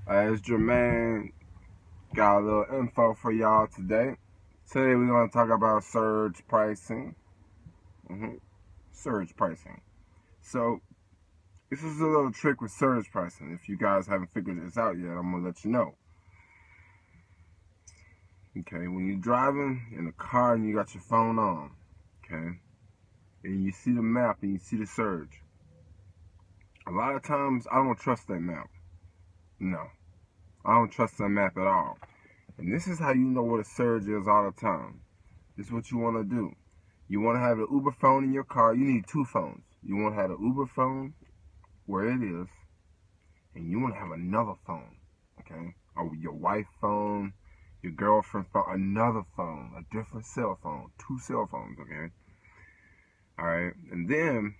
It's Jermaine. Got a little info for y'all today. Today we're going to talk about surge pricing. Surge pricing. So, this is a little trick with surge pricing. If you guys haven't figured this out yet, I'm going to let you know. Okay, when you're driving in a car and you got your phone on, okay, and you see the map and you see the surge, a lot of times I don't trust that map. No, I don't trust that map at all. And this is how you know what a surge is all the time. This is what you want to do. You want to have an Uber phone in your car. You need two phones. You want to have an Uber phone where it is, and you want to have another phone, okay? Or your wife's phone, your girlfriend's phone, another phone, a different cell phone, two cell phones, okay? All right, and then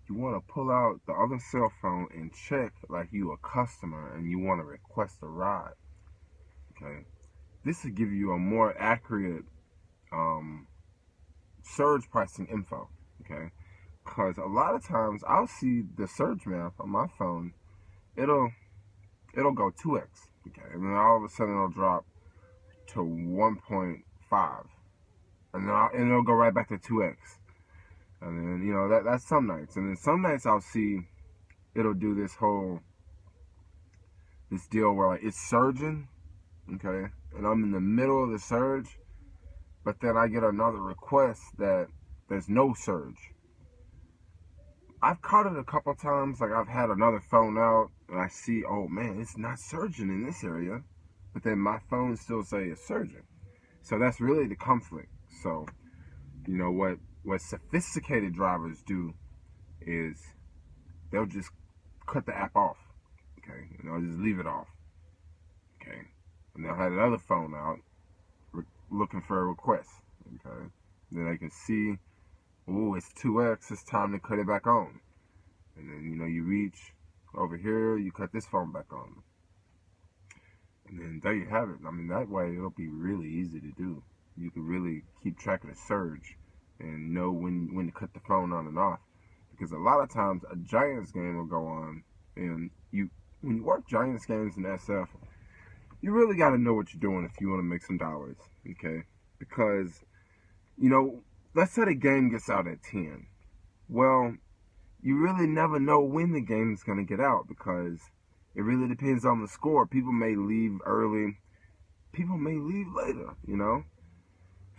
you want to pull out the other cell phone and check like you a customer and you want to request a ride, okay? This will give you a more accurate surge pricing info, okay? Because a lot of times I'll see the surge map on my phone, it'll go 2x, okay? And then all of a sudden it'll drop to 1.5, and then it'll go right back to 2x. And then that's some nights, and then some nights I'll see it'll do this deal where like it's surging, okay, and I'm in the middle of the surge, but then I get another request that there's no surge. I've caught it a couple times, like I've had another phone out and I see, oh man, it's not surging in this area, but then my phone still say it's surging. So that's really the conflict. So, what sophisticated drivers do is they'll just cut the app off, okay, and they'll just leave it off, okay, and they'll have another phone out looking for a request, okay, then they can see, oh, it's 2x, it's time to cut it back on, and then you reach over here, you cut this phone back on, and then there you have it. I mean, that way it'll be really easy to do. You can really keep track of the surge and know when to cut the phone on and off. Because a lot of times a Giants game will go on, and when you work Giants games in SF, you really got to know what you're doing if you want to make some dollars, okay? Because, let's say the game gets out at 10. Well, you really never know when the game is going to get out because it really depends on the score. People may leave early. People may leave later,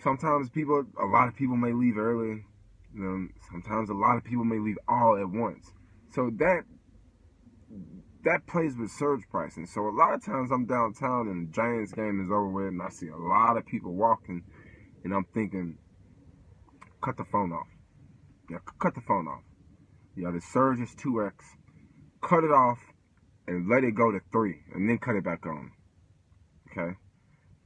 Sometimes a lot of people may leave early. Sometimes a lot of people may leave all at once. So that plays with surge pricing. So a lot of times I'm downtown and the Giants game is over with and I see a lot of people walking and I'm thinking, cut the phone off. Yeah, cut the phone off. Yeah, the surge is 2x. Cut it off and let it go to 3 and then cut it back on. Okay?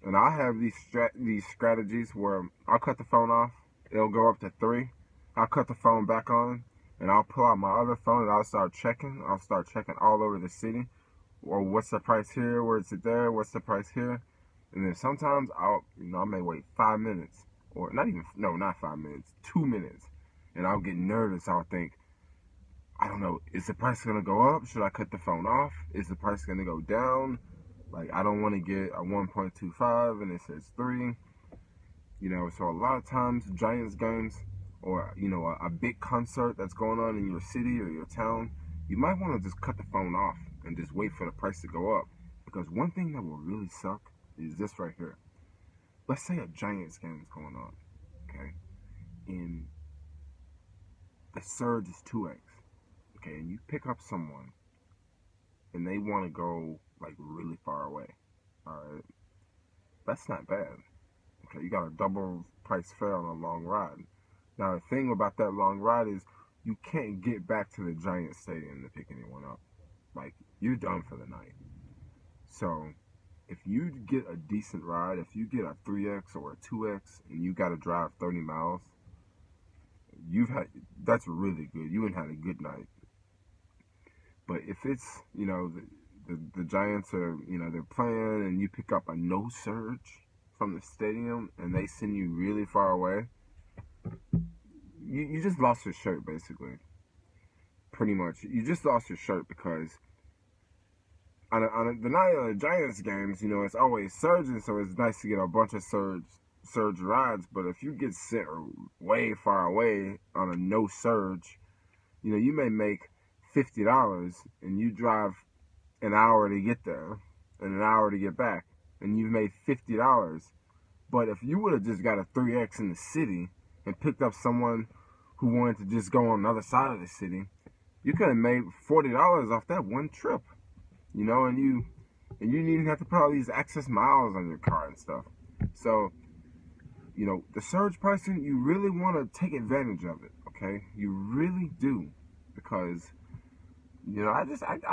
And I have these strategies where I'll cut the phone off, it'll go up to 3, I'll cut the phone back on, and I'll pull out my other phone and I'll start checking. I'll start checking all over the city. Or what's the price here? Where's it there? What's the price here? And then sometimes I may wait 5 minutes, or not 5 minutes, 2 minutes, and I'll get nervous. I'll think, I don't know, is the price gonna go up? Should I cut the phone off? Is the price gonna go down? Like, I don't want to get a 1.25 and it says 3. So a lot of times Giants games or, a big concert that's going on in your city or your town, you might want to just cut the phone off and just wait for the price to go up. Because one thing that will really suck is this right here. Let's say a Giants game is going on, okay? And the surge is 2x, okay? And you pick up someone and they want to go like really far away, all right? That's not bad, okay? You got a double price fare on a long ride. Now the thing about that long ride is you can't get back to the Giant Stadium to pick anyone up. Like, you're done for the night. So if you get a decent ride, if you get a 3x or a 2x and you got to drive 30 miles, that's really good. You ain't had a good night. But if it's, the Giants are, they're playing and you pick up a no surge from the stadium and they send you really far away, you just lost your shirt, basically. Pretty much. You just lost your shirt because the night of the Giants games, you know, it's always surging, so it's nice to get a bunch of surge rides. But if you get sent way far away on a no surge, you know, you may make $50 and you drive an hour to get there and an hour to get back, and you've made $50. But if you would have just got a 3X in the city and picked up someone who wanted to just go on the other side of the city, you could have made $40 off that one trip. You know, and you didn't have to put all these excess miles on your car and stuff. So, you know, the surge pricing, you really want to take advantage of it, okay? You really do, because, you know, I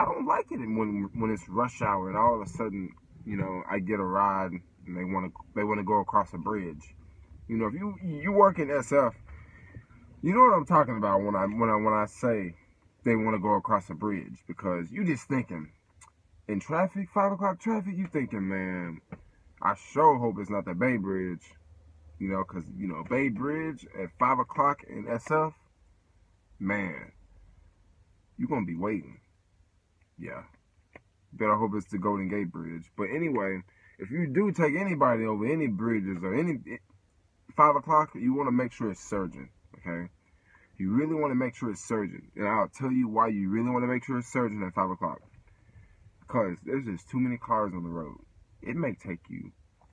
don't like it when it's rush hour and all of a sudden, you know, I get a ride and they want to go across a bridge. You know, if you work in SF, you know what I'm talking about when I say they want to go across a bridge, because you just thinking. In traffic, 5 o'clock traffic, you thinking, man, I sure hope it's not the Bay Bridge, you know, because, you know, Bay Bridge at 5 o'clock in SF, man, you're going to be waiting. Yeah. Better hope it's the Golden Gate Bridge. But anyway, if you do take anybody over any bridges or any 5 o'clock, you want to make sure it's surging, okay? You really want to make sure it's surging. And I'll tell you why you really want to make sure it's surging at 5 o'clock. Because there's just too many cars on the road. It may take you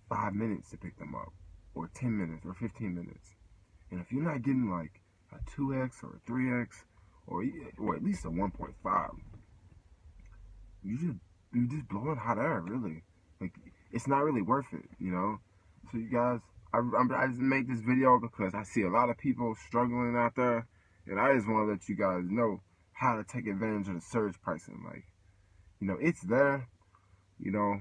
5 minutes to pick them up, or 10 minutes, or 15 minutes. And if you're not getting like a 2X or a 3X, or at least a 1.5, you're just blowing hot air, really. Like, it's not really worth it, you know? So you guys, I just made this video because I see a lot of people struggling out there, and I just want to let you guys know how to take advantage of the surge pricing. Like, you know, it's there, you know,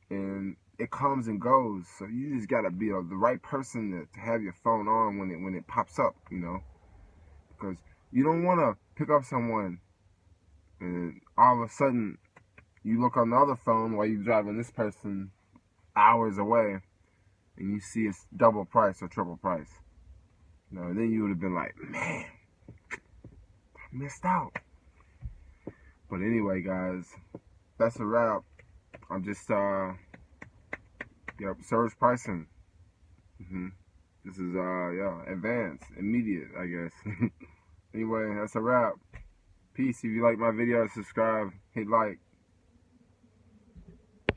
and it comes and goes. So you just gotta be the right person to have your phone on when it pops up, you know, because you don't want to pick up someone and all of a sudden you look on the other phone while you're driving this person hours away and you see it's double price or triple price. You know, and then you would have been like, man, I missed out. But anyway, guys, that's a wrap. I'm just, surge pricing. This is, advanced, immediate, I guess. Anyway, that's a wrap. Peace. If you like my video, subscribe, hit like.